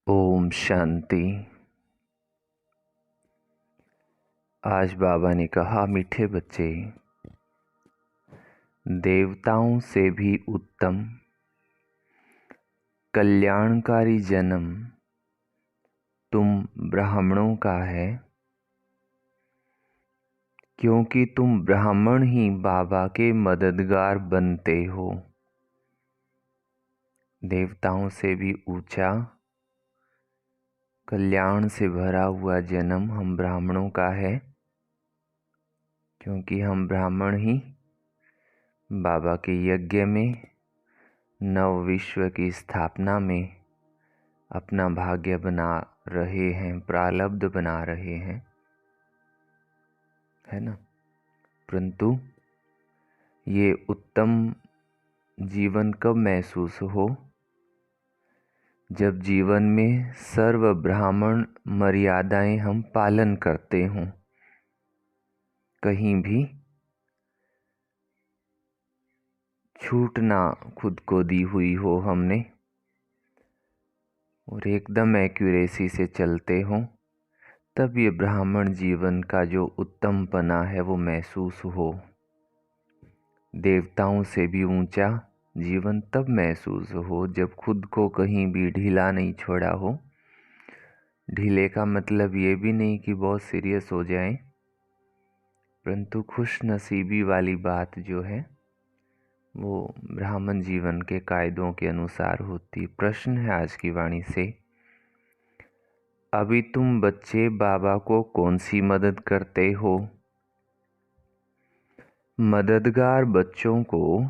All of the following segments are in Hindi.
ओम शांति। आज बाबा ने कहा, मीठे बच्चे, देवताओं से भी उत्तम कल्याणकारी जन्म तुम ब्राह्मणों का है, क्योंकि तुम ब्राह्मण ही बाबा के मददगार बनते हो। देवताओं से भी ऊंचा कल्याण से भरा हुआ जन्म हम ब्राह्मणों का है, क्योंकि हम ब्राह्मण ही बाबा के यज्ञ में, नव विश्व की स्थापना में अपना भाग्य बना रहे हैं, प्रारब्ध बना रहे हैं, है ना। परंतु ये उत्तम जीवन कब महसूस हो? जब जीवन में सर्व ब्राह्मण मर्यादाएं हम पालन करते हों। कहीं भी छूट ना खुद को दी हुई हो हमने, और एकदम एक्यूरेसी से चलते हों, तब ये ब्राह्मण जीवन का जो उत्तमपना है वो महसूस हो। देवताओं से भी ऊंचा जीवन तब महसूस हो जब खुद को कहीं भी ढीला नहीं छोड़ा हो। ढीले का मतलब ये भी नहीं कि बहुत सीरियस हो जाए, परंतु खुश नसीबी वाली बात जो है वो ब्राह्मण जीवन के कायदों के अनुसार होती। प्रश्न है आज की वाणी से, अभी तुम बच्चे बाबा को कौन सी मदद करते हो? मददगार बच्चों को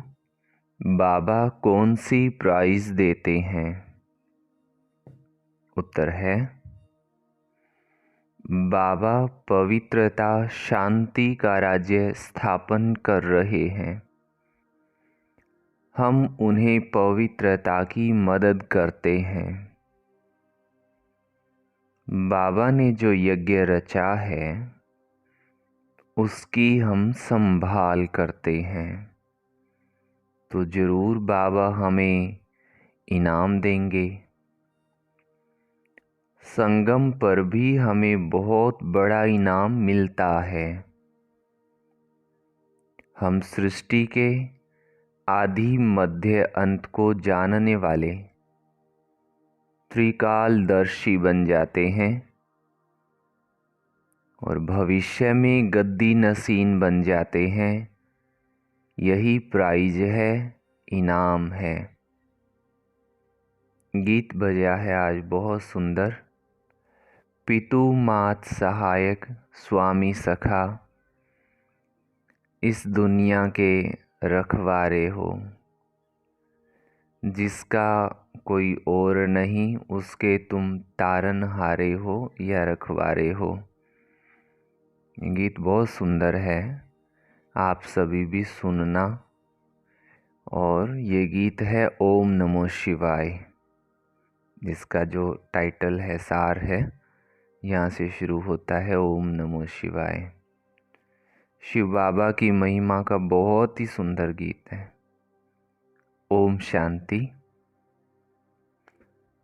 बाबा कौन सी प्राइज देते हैं? उत्तर है, बाबा पवित्रता शांति का राज्य स्थापन कर रहे हैं। हम उन्हें पवित्रता की मदद करते हैं। बाबा ने जो यज्ञ रचा है उसकी हम संभाल करते हैं, तो जरूर बाबा हमें इनाम देंगे। संगम पर भी हमें बहुत बड़ा इनाम मिलता है। हम सृष्टि के आदि मध्य अंत को जानने वाले त्रिकालदर्शी बन जाते हैं और भविष्य में गद्दी नसीन बन जाते हैं। यही प्राइज है, इनाम है। गीत बजा है आज बहुत सुंदर, पितु मात सहायक स्वामी सखा, इस दुनिया के रखवारे हो। जिसका कोई और नहीं उसके तुम तारनहारे हो या रखवारे हो। गीत बहुत सुंदर है, आप सभी भी सुनना। और ये गीत है ओम नमो शिवाय, जिसका जो टाइटल है, सार है, यहाँ से शुरू होता है ओम नमो शिवाय। शिव बाबा की महिमा का बहुत ही सुंदर गीत है। ओम शांति।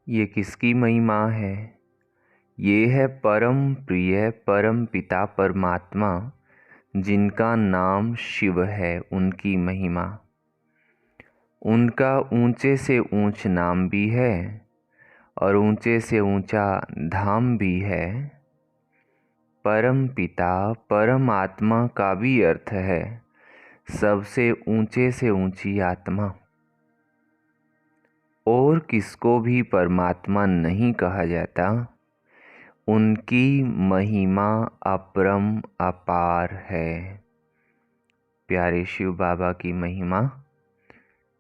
ये किसकी महिमा है? ये है परम प्रिय परम पिता परमात्मा, जिनका नाम शिव है, उनकी महिमा। उनका ऊंचे से ऊंच नाम भी है और ऊंचे से ऊंचा धाम भी है। परम पिता परम आत्मा का भी अर्थ है सबसे ऊंचे से ऊंची आत्मा। और किसको भी परमात्मा नहीं कहा जाता। उनकी महिमा अपरम अपार है। प्यारे शिव बाबा की महिमा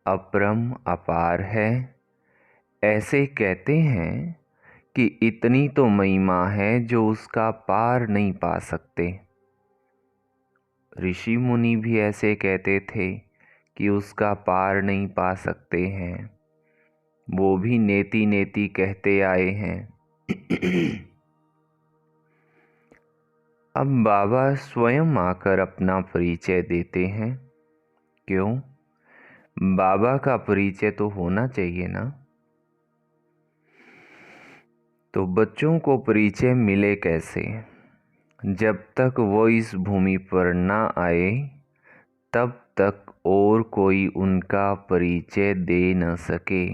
अपरम अपार है। ऐसे कहते हैं कि इतनी तो महिमा है जो उसका पार नहीं पा सकते। ऋषि मुनि भी ऐसे कहते थे कि उसका पार नहीं पा सकते हैं, वो भी नेति नेति कहते आए हैं। अब बाबा स्वयं आकर अपना परिचय देते हैं। क्यों? बाबा का परिचय तो होना चाहिए ना। तो बच्चों को परिचय मिले कैसे? जब तक वो इस भूमि पर ना आए तब तक और कोई उनका परिचय दे न सके।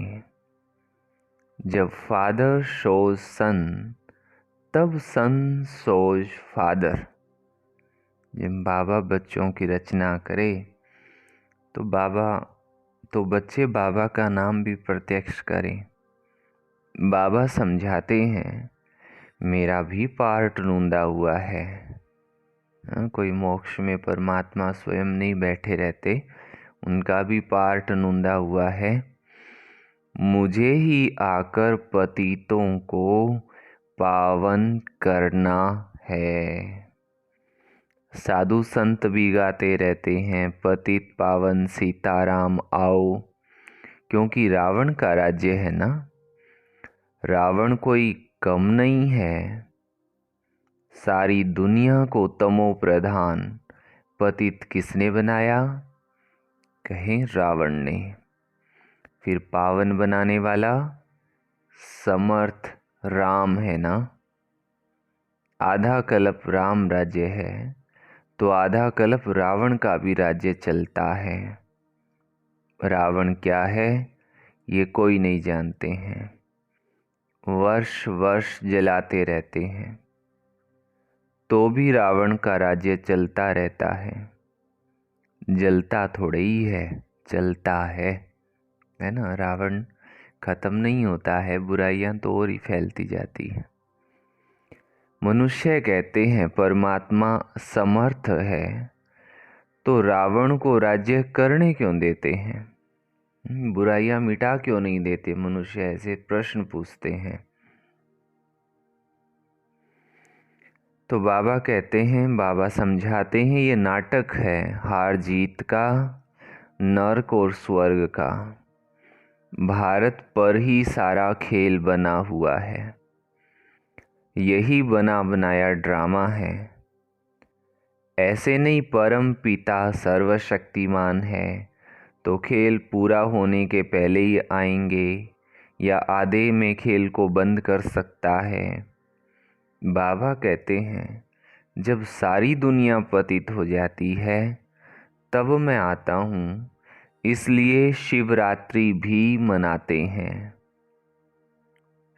जब फादर शोज सन तब सन शोज फादर। जब बाबा बच्चों की रचना करे तो बच्चे बाबा का नाम भी प्रत्यक्ष करें। बाबा समझाते हैं मेरा भी पार्ट नूंदा हुआ है। कोई मोक्ष में परमात्मा स्वयं नहीं बैठे रहते, उनका भी पार्ट नूंदा हुआ है। मुझे ही आकर पतितों को पावन करना है। साधु संत भी गाते रहते हैं पतित पावन सीताराम आओ, क्योंकि रावण का राज्य है ना। रावण कोई कम नहीं है। सारी दुनिया को तमो प्रधान पतित किसने बनाया? कहें रावण ने। फिर पावन बनाने वाला समर्थ राम है ना। आधा कल्प राम राज्य है तो आधा कल्प रावण का भी राज्य चलता है। रावण क्या है ये कोई नहीं जानते हैं। वर्ष वर्ष जलाते रहते हैं तो भी रावण का राज्य चलता रहता है। जलता थोड़े ही है, चलता है ना। रावण खत्म नहीं होता है, बुराइयां तो और ही फैलती जाती है। मनुष्य कहते हैं परमात्मा समर्थ है तो रावण को राज्य करने क्यों देते हैं? बुराइयां मिटा क्यों नहीं देते? मनुष्य ऐसे प्रश्न पूछते हैं। तो बाबा कहते हैं, बाबा समझाते हैं ये नाटक है हार जीत का, नर्क और स्वर्ग का। भारत पर ही सारा खेल बना हुआ है। यही बना बनाया ड्रामा है। ऐसे नहीं परम पिता सर्वशक्तिमान है तो खेल पूरा होने के पहले ही आएंगे या आधे में खेल को बंद कर सकता है। बाबा कहते हैं जब सारी दुनिया पतित हो जाती है तब मैं आता हूँ, इसलिए शिवरात्रि भी मनाते हैं।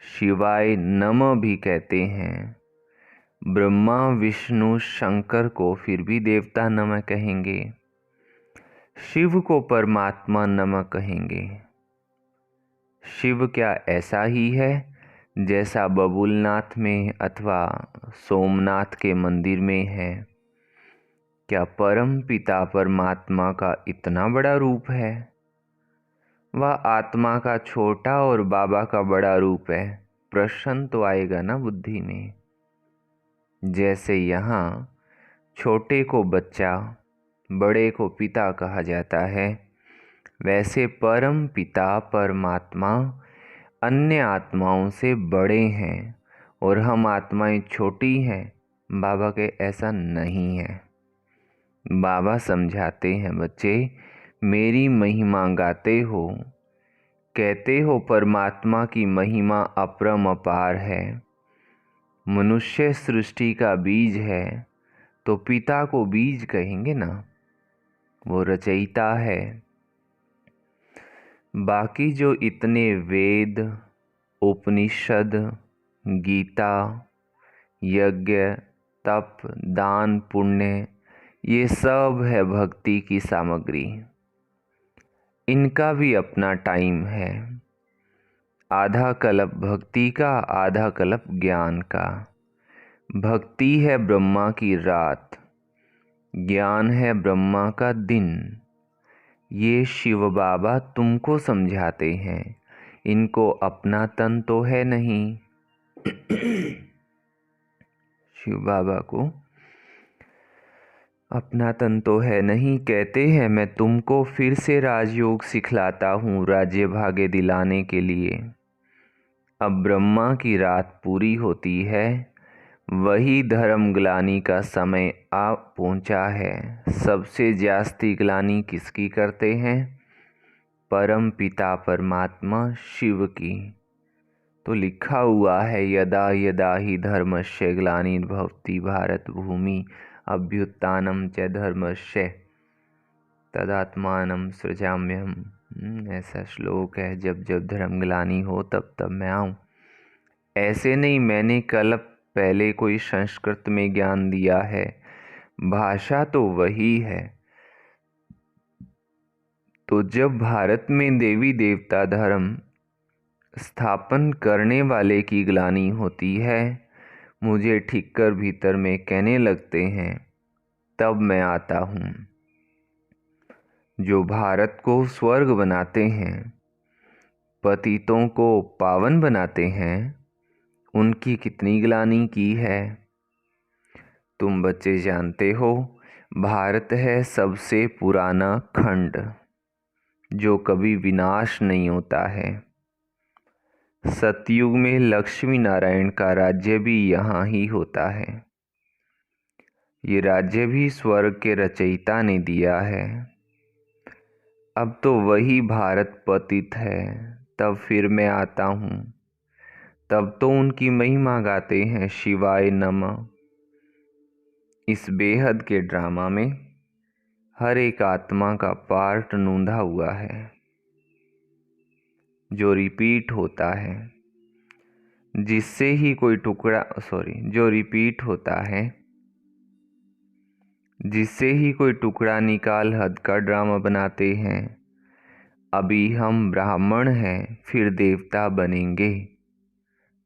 शिवाय नमः भी कहते हैं। ब्रह्मा विष्णु शंकर को फिर भी देवता नमः कहेंगे, शिव को परमात्मा नमः कहेंगे। शिव क्या ऐसा ही है जैसा बबुलनाथ में अथवा सोमनाथ के मंदिर में है? क्या परम पिता परमात्मा का इतना बड़ा रूप है? वह आत्मा का छोटा और बाबा का बड़ा रूप है। प्रश्न तो आएगा ना बुद्धि में। जैसे यहाँ छोटे को बच्चा, बड़े को पिता कहा जाता है, वैसे परम पिता परमात्मा अन्य आत्माओं से बड़े हैं और हम आत्माएं छोटी हैं। बाबा के ऐसा नहीं है। बाबा समझाते हैं बच्चे मेरी महिमा गाते हो, कहते हो परमात्मा की महिमा अपरम अपार है। मनुष्य सृष्टि का बीज है तो पिता को बीज कहेंगे ना, वो रचयिता है। बाकी जो इतने वेद, उपनिषद, गीता, यज्ञ, तप, दान, पुण्य, ये सब है भक्ति की सामग्री। इनका भी अपना टाइम है। आधा कल्प भक्ति का, आधा कल्प ज्ञान का। भक्ति है ब्रह्मा की रात, ज्ञान है ब्रह्मा का दिन। ये शिव बाबा तुमको समझाते हैं, इनको अपना तन तो है नहीं। शिव बाबा को अपना तन तो है नहीं। कहते हैं मैं तुमको फिर से राजयोग सिखलाता हूँ राज्य भाग्य दिलाने के लिए। अब ब्रह्मा की रात पूरी होती है, वही धर्म ग्लानि का समय आ पहुँचा है। सबसे जास्ती ग्लानि किसकी करते हैं? परम पिता परमात्मा शिव की। तो लिखा हुआ है, यदा यदा ही धर्मस्य ग्लानिर्भवति भारत भूमि अभ्युत्थानं च धर्मस्य तदात्मानं सृजाम्यहम्। ऐसा श्लोक है, जब जब धर्म ग्लानि हो तब तब मैं आऊँ। ऐसे नहीं, मैंने कल पहले कोई संस्कृत में ज्ञान दिया है, भाषा तो वही है। तो जब भारत में देवी देवता धर्म स्थापन करने वाले की ग्लानि होती है, मुझे ठीक कर भीतर में कहने लगते हैं, तब मैं आता हूँ। जो भारत को स्वर्ग बनाते हैं, पतितों को पावन बनाते हैं, उनकी कितनी ग्लानि की है। तुम बच्चे जानते हो, भारत है सबसे पुराना खंड जो कभी विनाश नहीं होता है। सतयुग में लक्ष्मी नारायण का राज्य भी यहाँ ही होता है। ये राज्य भी स्वर्ग के रचयिता ने दिया है। अब तो वही भारत पतित है, तब फिर मैं आता हूँ। तब तो उनकी महिमा गाते हैं, शिवाय नमः। इस बेहद के ड्रामा में हर एक आत्मा का पार्ट नूंधा हुआ है, जो रिपीट होता है। जिससे ही कोई टुकड़ा जो रिपीट होता है, जिससे ही कोई टुकड़ा निकाल हद का ड्रामा बनाते हैं। अभी हम ब्राह्मण हैं, फिर देवता बनेंगे।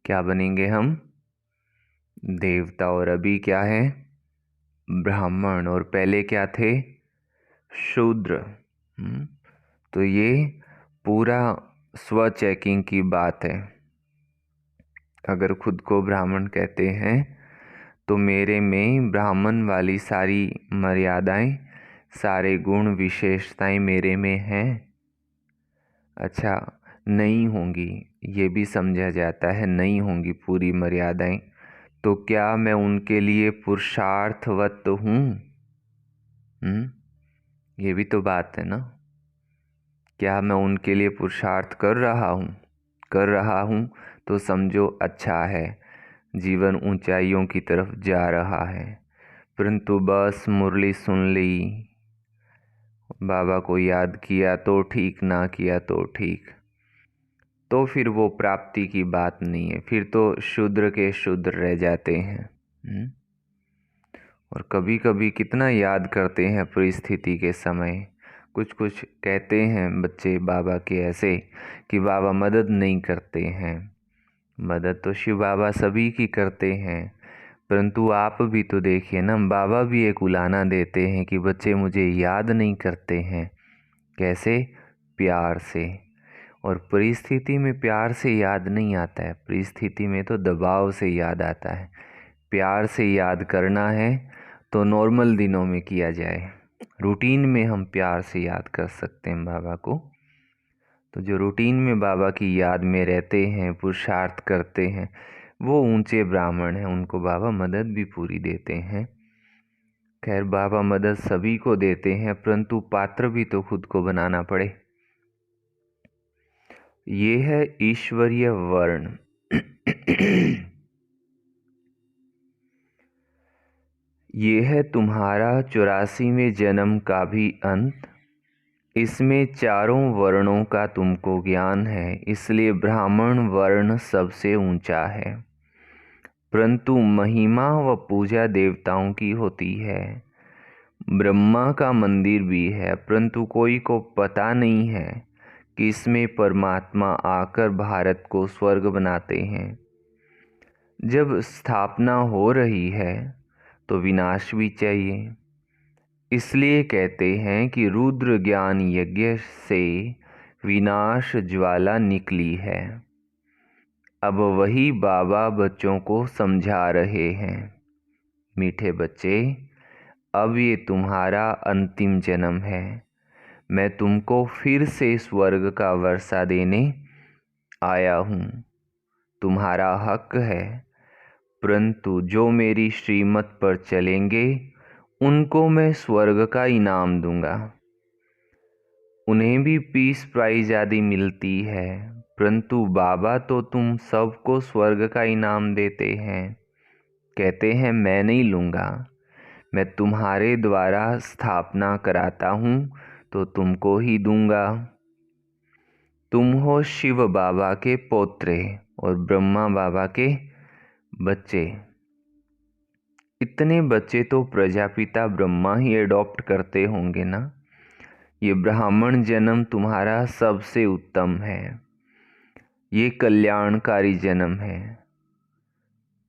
क्या बनेंगे हम? देवता। और अभी क्या है? ब्राह्मण। और पहले क्या थे? शूद्र। तो ये पूरा स्व चेकिंग की बात है। अगर खुद को ब्राह्मण कहते हैं तो मेरे में ब्राह्मण वाली सारी मर्यादाएं, सारे गुण विशेषताएं मेरे में हैं। अच्छा, नहीं होंगी, ये भी समझा जाता है, नहीं होंगी पूरी मर्यादाएं, तो क्या मैं उनके लिए पुरुषार्थवत हूँ? ये भी तो बात है ना। क्या मैं उनके लिए पुरुषार्थ कर रहा हूँ? कर रहा हूँ तो समझो अच्छा है, जीवन ऊंचाइयों की तरफ जा रहा है। परंतु बस मुरली सुन ली, बाबा को याद किया तो ठीक, ना किया तो ठीक, तो फिर वो प्राप्ति की बात नहीं है। फिर तो शूद्र के शूद्र रह जाते हैं। और कभी कभी कितना याद करते हैं परिस्थिति के समय। कुछ कुछ कहते हैं बच्चे बाबा के ऐसे कि बाबा मदद नहीं करते हैं। मदद तो शिव बाबा सभी की करते हैं, परंतु आप भी तो देखिए ना, बाबा भी एक उलाहना देते हैं कि बच्चे मुझे याद नहीं करते हैं। कैसे? प्यार से। और परिस्थिति में प्यार से याद नहीं आता है, परिस्थिति में तो दबाव से याद आता है। प्यार से याद करना है तो नॉर्मल दिनों में किया जाए, रूटीन में हम प्यार से याद कर सकते हैं बाबा को। तो जो रूटीन में बाबा की याद में रहते हैं, पुरुषार्थ करते हैं, वो ऊंचे ब्राह्मण हैं, उनको बाबा मदद भी पूरी देते हैं। खैर, बाबा मदद सभी को देते हैं, परंतु पात्र भी तो खुद को बनाना पड़े। ये है ईश्वरीय वर्ण। ये है तुम्हारा 84वें जन्म का भी अंत। इसमें चारों वर्णों का तुमको ज्ञान है, इसलिए ब्राह्मण वर्ण सबसे ऊंचा है। परंतु महिमा व पूजा देवताओं की होती है। ब्रह्मा का मंदिर भी है, परंतु कोई को पता नहीं है कि इसमें परमात्मा आकर भारत को स्वर्ग बनाते हैं। जब स्थापना हो रही है तो विनाश भी चाहिए, इसलिए कहते हैं कि रुद्र ज्ञान यज्ञ से विनाश ज्वाला निकली है। अब वही बाबा बच्चों को समझा रहे हैं, मीठे बच्चे, अब ये तुम्हारा अंतिम जन्म है। मैं तुमको फिर से स्वर्ग का वर्षा देने आया हूँ। तुम्हारा हक है, परंतु जो मेरी श्रीमत पर चलेंगे उनको मैं स्वर्ग का इनाम दूंगा। उन्हें भी पीस प्राइज आदि मिलती है, परंतु बाबा तो तुम सबको स्वर्ग का इनाम देते हैं। कहते हैं मैं नहीं लूँगा, मैं तुम्हारे द्वारा स्थापना कराता हूँ तो तुमको ही दूंगा। तुम हो शिव बाबा के पोत्रे और ब्रह्मा बाबा के बच्चे। इतने बच्चे तो प्रजापिता ब्रह्मा ही एडॉप्ट करते होंगे ना। ये ब्राह्मण जन्म तुम्हारा सबसे उत्तम है, ये कल्याणकारी जन्म है।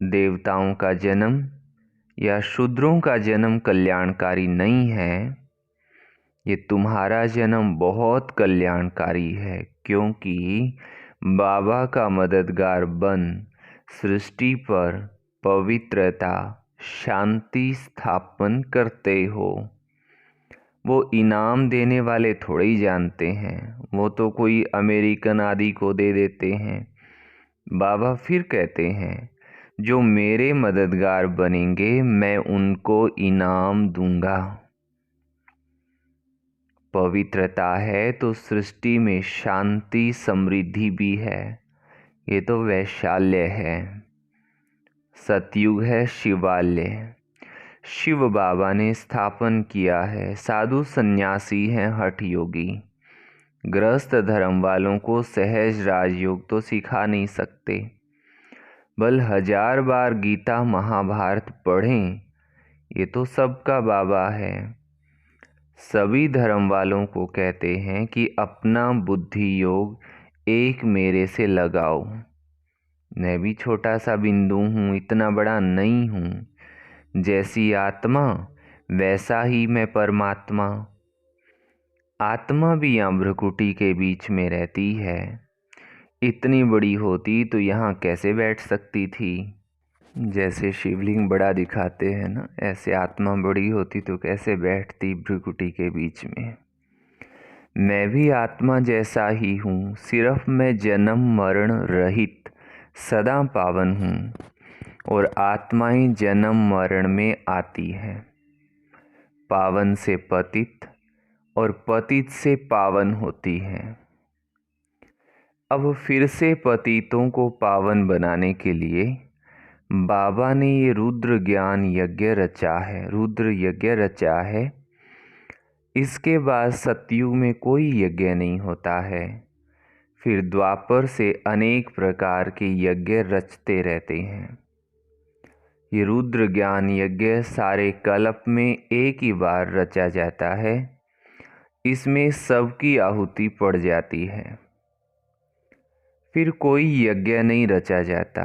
देवताओं का जन्म या शूद्रों का जन्म कल्याणकारी नहीं है, ये तुम्हारा जन्म बहुत कल्याणकारी है, क्योंकि बाबा का मददगार बन सृष्टि पर पवित्रता शांति स्थापन करते हो। वो इनाम देने वाले थोड़े ही जानते हैं, वो तो कोई अमेरिकन आदि को दे देते हैं। बाबा फिर कहते हैं जो मेरे मददगार बनेंगे मैं उनको इनाम दूंगा। पवित्रता है तो सृष्टि में शांति समृद्धि भी है, ये तो वैशाल्य है। सतयुग है शिवालय, शिव बाबा ने स्थापन किया है। साधु सन्यासी हैं हठ योगी, गृहस्थ धर्म वालों को सहज राजयोग तो सिखा नहीं सकते। बल 1000 बार गीता महाभारत पढ़ें, ये तो सबका बाबा है। सभी धर्म वालों को कहते हैं कि अपना बुद्धि योग एक मेरे से लगाओ। मैं भी छोटा सा बिंदु हूँ, इतना बड़ा नहीं हूँ। जैसी आत्मा वैसा ही मैं परमात्मा। आत्मा भी यहाँ भ्रुकुटी के बीच में रहती है। इतनी बड़ी होती तो यहाँ कैसे बैठ सकती थी। जैसे शिवलिंग बड़ा दिखाते हैं ना, ऐसे आत्मा बड़ी होती तो कैसे बैठती भ्रुकुटी के बीच में। मैं भी आत्मा जैसा ही हूँ, सिर्फ मैं जन्म मरण रहित सदा पावन हूँ और आत्माएं जन्म मरण में आती हैं। पावन से पतित और पतित से पावन होती हैं। अब फिर से पतितों को पावन बनाने के लिए बाबा ने ये रुद्र ज्ञान यज्ञ रचा है, रुद्र यज्ञ रचा है। इसके बाद सतयुग में कोई यज्ञ नहीं होता है। फिर द्वापर से अनेक प्रकार के यज्ञ रचते रहते हैं। ये रुद्र ज्ञान यज्ञ सारे कल्प में एक ही बार रचा जाता है। इसमें सबकी आहुति पड़ जाती है, फिर कोई यज्ञ नहीं रचा जाता।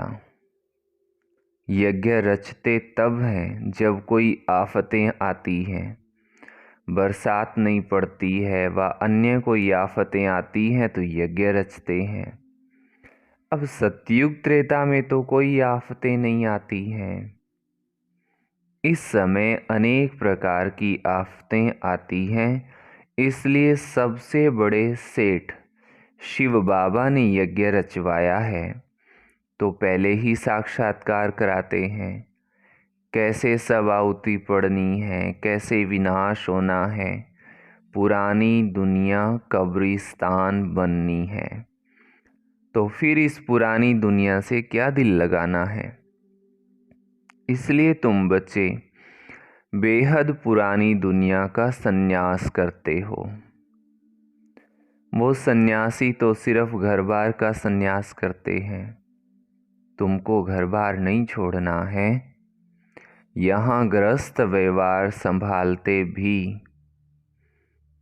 यज्ञ रचते तब हैं जब कोई आफतें आती हैं, बरसात नहीं पड़ती है व अन्य कोई आफतें आती हैं तो यज्ञ रचते हैं। अब सतयुग त्रेता में तो कोई आफतें नहीं आती हैं। इस समय अनेक प्रकार की आफतें आती हैं, इसलिए सबसे बड़े सेठ शिव बाबा ने यज्ञ रचवाया है तो पहले ही साक्षात्कार कराते हैं। कैसे सब आहुति पड़नी है, कैसे विनाश होना है, पुरानी दुनिया कब्रिस्तान बननी है। तो फिर इस पुरानी दुनिया से क्या दिल लगाना है। इसलिए तुम बच्चे बेहद पुरानी दुनिया का संन्यास करते हो। वो सन्यासी तो सिर्फ घर बार का संन्यास करते हैं, तुमको घर बार नहीं छोड़ना है। यहाँ गृहस्थ व्यवहार संभालते भी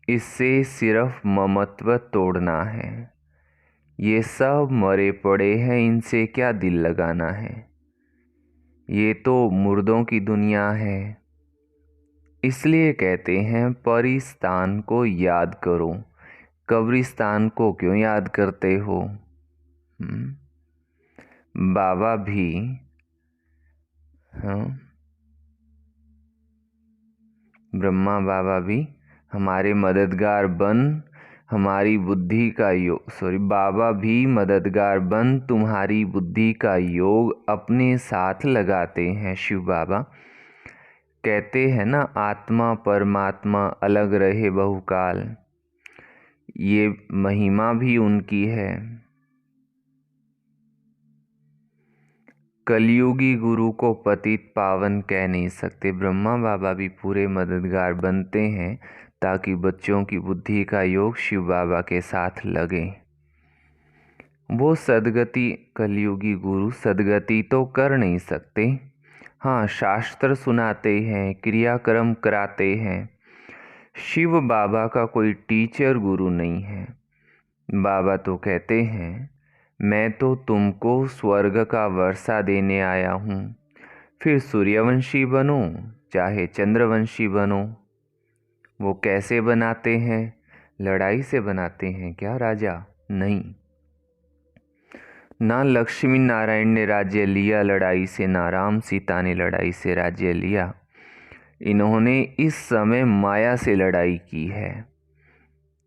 इससे सिर्फ ममत्व तोड़ना है। ये सब मरे पड़े हैं, इनसे क्या दिल लगाना है। ये तो मुर्दों की दुनिया है। इसलिए कहते हैं परिस्तान को याद करो, कब्रिस्तान को क्यों याद करते हो। बाबा भी ब्रह्मा बाबा भी हमारे मददगार बन हमारी बुद्धि का योग बाबा भी मददगार बन तुम्हारी बुद्धि का योग अपने साथ लगाते हैं। शिव बाबा कहते हैं ना, आत्मा परमात्मा अलग रहे बहुकाल। ये महिमा भी उनकी है। कलयुगी गुरु को पतित पावन कह नहीं सकते। ब्रह्मा बाबा भी पूरे मददगार बनते हैं ताकि बच्चों की बुद्धि का योग शिव बाबा के साथ लगे। वो सदगति, कलयुगी गुरु सदगति तो कर नहीं सकते। हाँ, शास्त्र सुनाते हैं, क्रियाक्रम कराते हैं। शिव बाबा का कोई टीचर गुरु नहीं है। बाबा तो कहते हैं, मैं तो तुमको स्वर्ग का वर्षा देने आया हूँ, फिर सूर्यवंशी बनो चाहे चंद्रवंशी बनो। वो कैसे बनाते हैं? लड़ाई से बनाते हैं क्या राजा? नहीं। ना लक्ष्मी नारायण ने राज्य लिया लड़ाई से, ना राम सीता ने लड़ाई से राज्य लिया। इन्होंने इस समय माया से लड़ाई की है।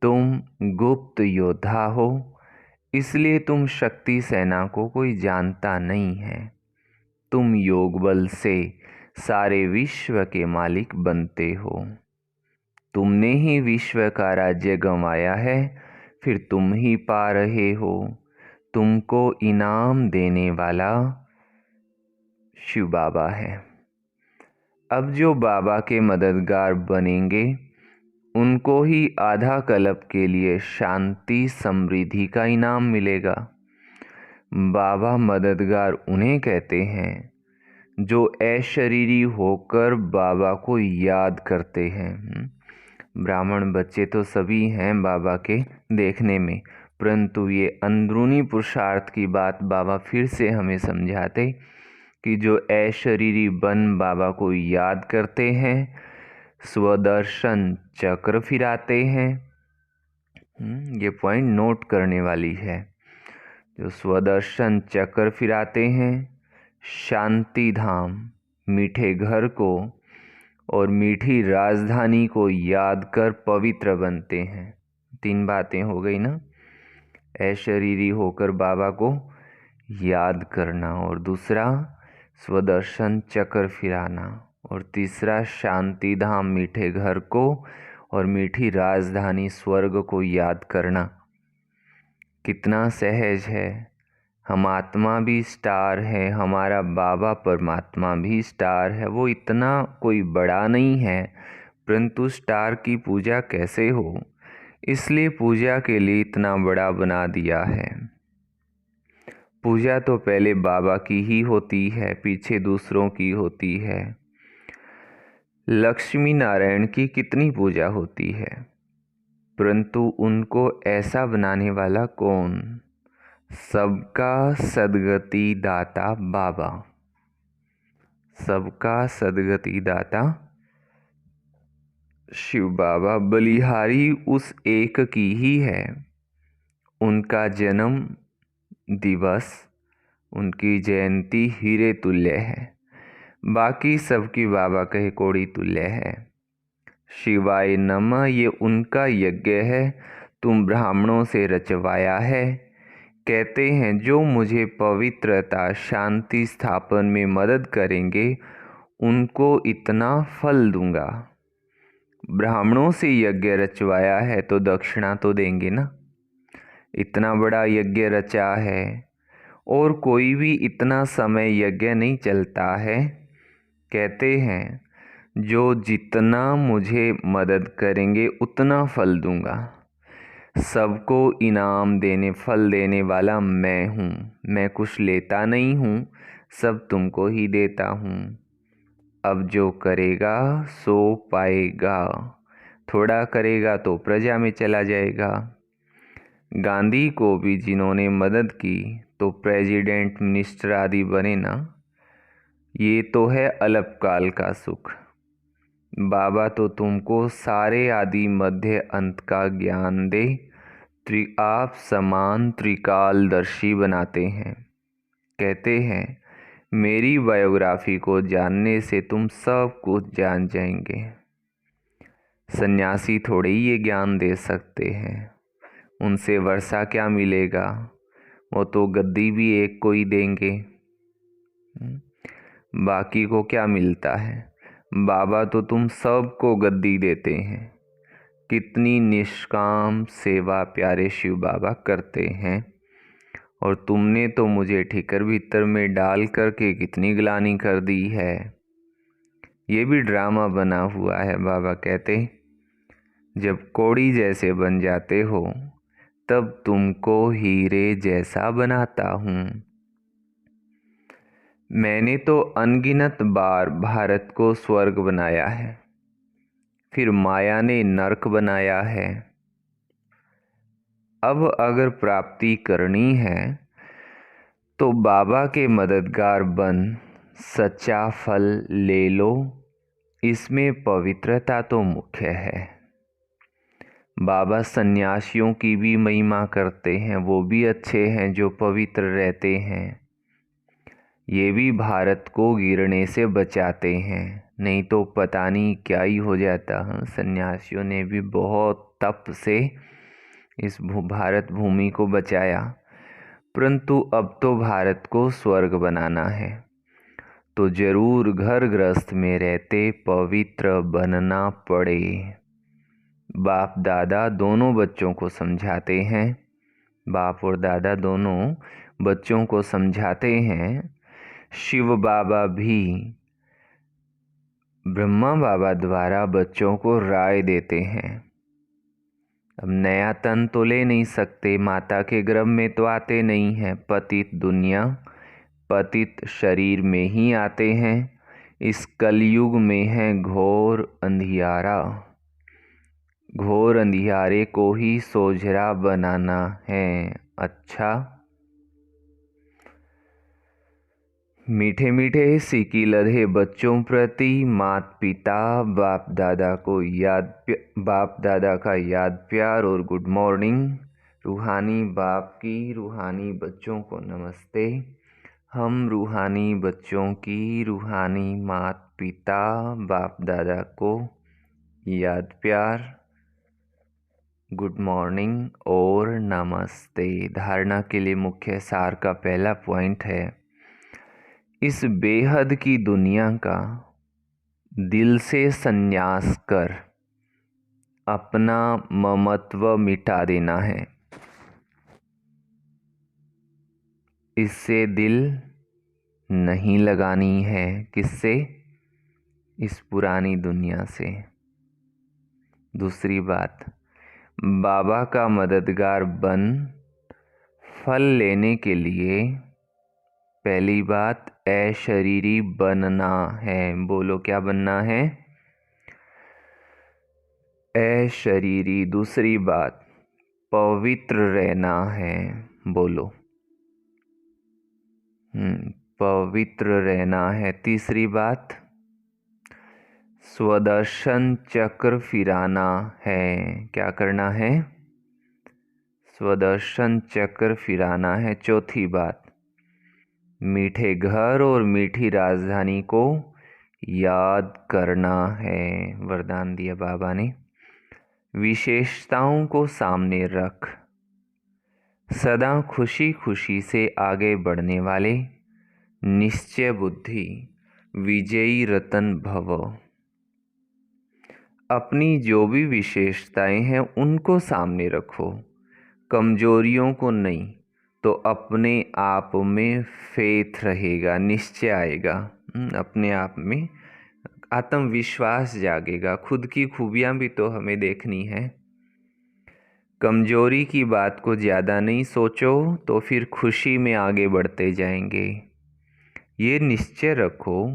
तुम गुप्त योद्धा हो, इसलिए तुम शक्ति सेना को कोई जानता नहीं है। तुम योग बल से सारे विश्व के मालिक बनते हो। तुमने ही विश्व का राज्य गंवाया है, फिर तुम ही पा रहे हो। तुमको इनाम देने वाला शिव बाबा है। अब जो बाबा के मददगार बनेंगे उनको ही आधा कल्प के लिए शांति समृद्धि का इनाम मिलेगा। बाबा मददगार उन्हें कहते हैं जो अशरीरी होकर बाबा को याद करते हैं। ब्राह्मण बच्चे तो सभी हैं बाबा के देखने में, परंतु ये अंदरूनी पुरुषार्थ की बात बाबा फिर से हमें समझाते कि जो अशरीरी बन बाबा को याद करते हैं, स्वदर्शन चक्र फिराते हैं। ये पॉइंट नोट करने वाली है। जो स्वदर्शन चक्र फिराते हैं, शांति धाम, मीठे घर को और मीठी राजधानी को याद कर पवित्र बनते हैं। 3 बातें हो गई ना। अशरीरी होकर बाबा को याद करना, और दूसरा स्वदर्शन चक्र फिराना, और तीसरा शांति धाम, मीठे घर को और मीठी राजधानी स्वर्ग को याद करना। कितना सहज है। हम आत्मा भी स्टार है, हमारा बाबा परमात्मा भी स्टार है। वो इतना कोई बड़ा नहीं है, परंतु स्टार की पूजा कैसे हो, इसलिए पूजा के लिए इतना बड़ा बना दिया है। पूजा तो पहले बाबा की ही होती है, पीछे दूसरों की होती है। लक्ष्मी नारायण की कितनी पूजा होती है, परंतु उनको ऐसा बनाने वाला कौन? सबका सदगति दाता बाबा। सबका सदगति दाता शिव बाबा। बलिहारी उस एक की ही है। उनका जन्म दिवस, उनकी जयंती हीरे तुल्य है। बाकी सबकी बाबा कहे कोड़ी तुल्य है। शिवाय नमः ये उनका यज्ञ है, तुम ब्राह्मणों से रचवाया है। कहते हैं जो मुझे पवित्रता शांति स्थापन में मदद करेंगे उनको इतना फल दूंगा। ब्राह्मणों से यज्ञ रचवाया है तो दक्षिणा तो देंगे ना। इतना बड़ा यज्ञ रचा है और कोई भी इतना समय यज्ञ नहीं चलता है। कहते हैं जो जितना मुझे मदद करेंगे उतना फल दूंगा। सबको इनाम देने, फल देने वाला मैं हूँ। मैं कुछ लेता नहीं हूँ, सब तुमको ही देता हूँ। अब जो करेगा सो पाएगा। थोड़ा करेगा तो प्रजा में चला जाएगा। गांधी को भी जिन्होंने मदद की तो प्रेसिडेंट, मिनिस्टर आदि बने ना। ये तो है अल्पकाल का सुख। बाबा तो तुमको सारे आदि मध्य अंत का ज्ञान दे, आप समान त्रिकालदर्शी बनाते हैं। कहते हैं मेरी बायोग्राफी को जानने से तुम सब कुछ जान जाएंगे। सन्यासी थोड़े ही ये ज्ञान दे सकते हैं। उनसे वर्षा क्या मिलेगा, वो तो गद्दी भी एक को ही देंगे। बाकी को क्या मिलता है? बाबा तो तुम सबको गद्दी देते हैं। कितनी निष्काम सेवा प्यारे शिव बाबा करते हैं और तुमने तो मुझे ठिकर भीतर में डाल करके कितनी ग्लानि कर दी है। ये भी ड्रामा बना हुआ है। बाबा कहते, जब कौड़ी जैसे बन जाते हो तब तुमको हीरे जैसा बनाता हूँ। मैंने तो अनगिनत बार भारत को स्वर्ग बनाया है, फिर माया ने नरक बनाया है। अब अगर प्राप्ति करनी है तो बाबा के मददगार बन सच्चा फल ले लो। इसमें पवित्रता तो मुख्य है। बाबा सन्यासियों की भी महिमा करते हैं, वो भी अच्छे हैं जो पवित्र रहते हैं। ये भी भारत को गिरने से बचाते हैं, नहीं तो पता नहीं क्या ही हो जाता। सन्यासियों ने भी बहुत तप से इस भारत भूमि को बचाया, परंतु अब तो भारत को स्वर्ग बनाना है, तो जरूर घर गृहस्थ में रहते पवित्र बनना पड़े। बाप दादा दोनों बच्चों को समझाते हैं, बाप और दादा दोनों बच्चों को समझाते हैं। शिव बाबा भी ब्रह्मा बाबा द्वारा बच्चों को राय देते हैं। अब नया तन तो ले नहीं सकते, माता के गर्भ में तो आते नहीं हैं। पतित दुनिया पतित शरीर में ही आते हैं। इस कलयुग में है घोर अंधियारा, घोर अंधियारे को ही सोझरा बनाना है। अच्छा, मीठे मीठे सिकी लधे बच्चों प्रति माता पिता बाप दादा का याद प्यार और गुड मॉर्निंग। रूहानी बाप की रूहानी बच्चों को नमस्ते। हम रूहानी बच्चों की रूहानी माता पिता बाप दादा को याद प्यार, गुड मॉर्निंग और नमस्ते। धारणा के लिए मुख्य सार का पहला पॉइंट है, इस बेहद की दुनिया का दिल से संन्यास कर अपना ममत्व मिटा देना है। इससे दिल नहीं लगानी है। किससे? इस पुरानी दुनिया से। दूसरी बात, बाबा का मददगार बन फल लेने के लिए पहली बात अशरीरी बनना है। बोलो, क्या बनना है? अशरीरी। दूसरी बात, पवित्र रहना है। बोलो, पवित्र रहना है। तीसरी बात, स्वदर्शन चक्र फिराना है। क्या करना है? स्वदर्शन चक्र फिराना है। चौथी बात, मीठे घर और मीठी राजधानी को याद करना है। वरदान दिया बाबा ने, विशेषताओं को सामने रख सदा खुशी खुशी से आगे बढ़ने वाले निश्चय बुद्धि विजयी रतन भव। अपनी जो भी विशेषताएं हैं उनको सामने रखो, कमजोरियों को नहीं, तो अपने आप में फेथ रहेगा, निश्चय आएगा। अपने आप में आत्मविश्वास जागेगा। खुद की खूबियां भी तो हमें देखनी है। कमजोरी की बात को ज़्यादा नहीं सोचो, तो फिर खुशी में आगे बढ़ते जाएंगे। ये निश्चय रखो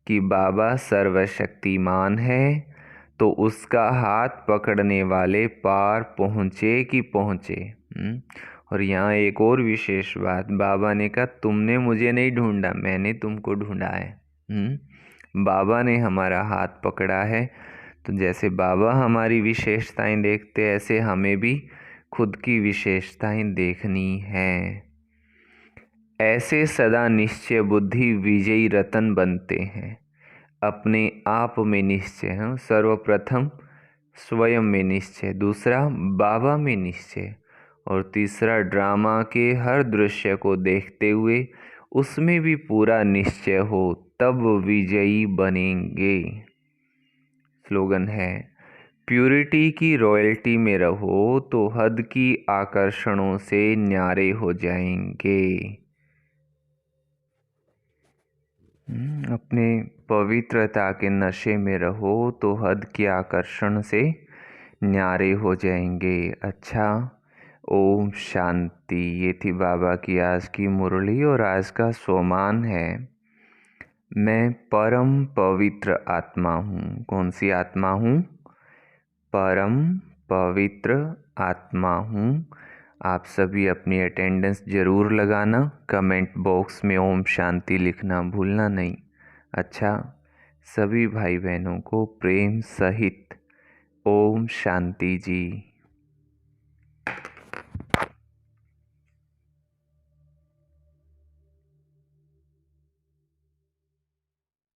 कि बाबा सर्वशक्तिमान है, तो उसका हाथ पकड़ने वाले पार पहुँचे कि पहुँचे। और यहाँ एक और विशेष बात, बाबा ने कहा तुमने मुझे नहीं ढूंढा, मैंने तुमको ढूंढा है। बाबा ने हमारा हाथ पकड़ा है, तो जैसे बाबा हमारी विशेषताएं देखते, ऐसे हमें भी खुद की विशेषताएं देखनी है। ऐसे सदा निश्चय बुद्धि विजयी रतन बनते हैं। अपने आप में निश्चय है। सर्वप्रथम स्वयं में निश्चय, दूसरा बाबा में निश्चय, और तीसरा ड्रामा के हर दृश्य को देखते हुए उसमें भी पूरा निश्चय हो, तब विजयी बनेंगे। स्लोगन है, प्यूरिटी की रॉयल्टी में रहो तो हद की आकर्षणों से न्यारे हो जाएंगे। अपने पवित्रता के नशे में रहो तो हद के आकर्षण से न्यारे हो जाएंगे। अच्छा, ओम शांति। ये थी बाबा की आज की मुरली और आज का सोमान है, मैं परम पवित्र आत्मा हूँ। कौन सी आत्मा हूँ? परम पवित्र आत्मा हूँ। आप सभी अपनी अटेंडेंस ज़रूर लगाना, कमेंट बॉक्स में ओम शांति लिखना भूलना नहीं। अच्छा, सभी भाई बहनों को प्रेम सहित ओम शांति जी।